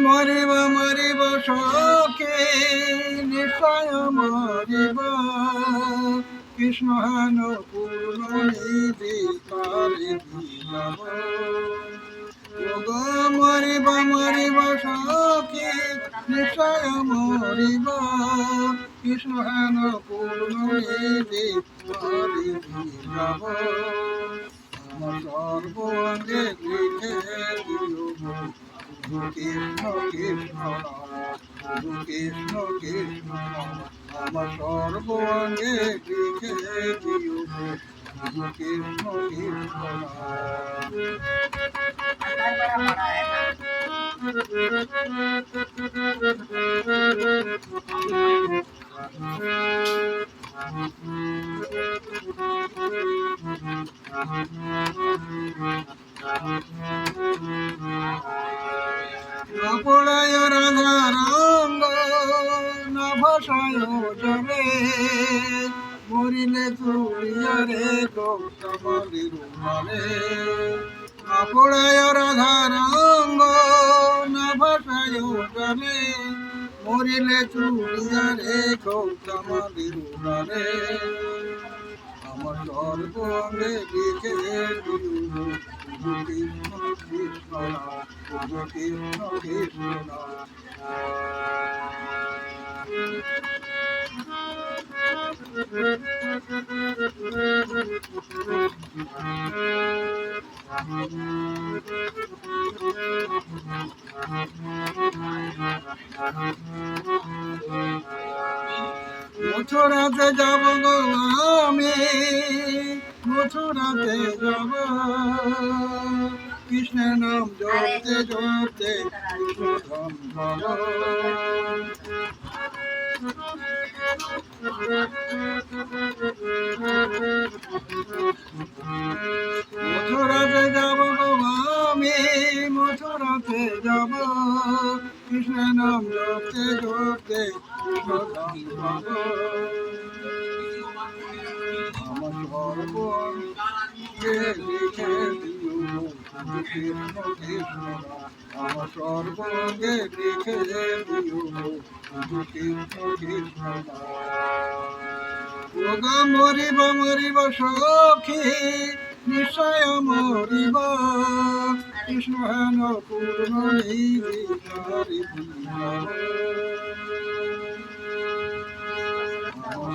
মরিব মরিব সখে নিশ্চয় মরিব কৃষ্ণ হেন পূর্ণিধি কারি মরিব মরিব সখে নিশ্চয় মরিব কৃষ্ণ হেন পূর্ণিধি কারি আমার সর্বাঙ্গে লিখে দিও কৃষ্ণ কৃষ্ণ কৃষ্ণ কৃষ্ণ আমার সর্বাঙ্গে লিখে দিও কৃষ্ণ কৃষ্ণ না পড়ায় রাধা রঙ্গ না ভাষায় জলে মরিলে তুলিয়া রে গৌতমের মানে না পড়ায় রাধা রঙ্গ না ভাষায় জলে মরিলে তুলিয়া রে গৌতমের মানে আমার সর্বাঙ্গে লিখে দিও কৃষ্ণ কৃষ্ণ কৃষ্ণ কৃষ্ণ মথুরাতে যাব গো আমি মথুরাতে যাব কৃষ্ণের নাম জপতে জপতে কৃষ্ণ ধাম মথুরাতে যাব গো আমি মথুরাতে যাব কৃষ্ণের নাম জপতে জপতে কৃষ্ণ ধাম আমার সর্বাঙ্গে লিখে দিও কৃষ্ণ কৃষ্ণ আমার সর্বাঙ্গে লিখে দিও কৃষ্ণ কৃষ্ণ মরিব মরিব সখী নিশ্চয় মরিব কৃষ্ণ হেন পূর্ণিধি কারি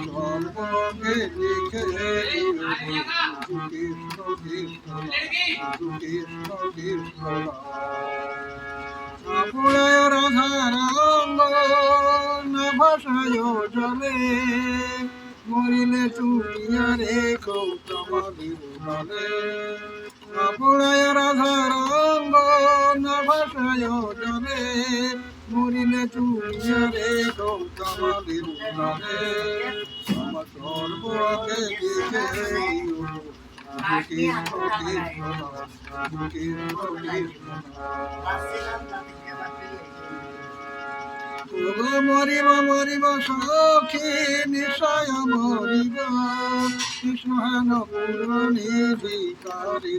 সর্বাঙ্গে লিখে কৃষ্ণ কৃষ্ণ কৃষ্ণ কৃষ্ণ পুরায় রাধা রঙ্গ না ভাষায় জলে মরিলে তুলিয়া রে গৌতমের মানে পুরায় রাধা রঙ্গ না ভাষায় জলে মরিলে তুলিয়া রে গৌতমের মানে আমার সর্বাঙ্গে লিখে দিও কৃষ্ণ কৃষ্ণ কৃষ্ণ কৃষ্ণ মরিব মরিব সখী নিশ্চয় মরিব কৃষ্ণ হেন পূর্ণিধি কারি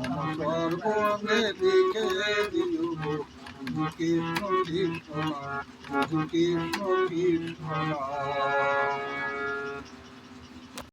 আমার সর্বাঙ্গে লিখে দিও কৃষ্ণ কৃষ্ণ কৃষ্ণ কৃষ্ণ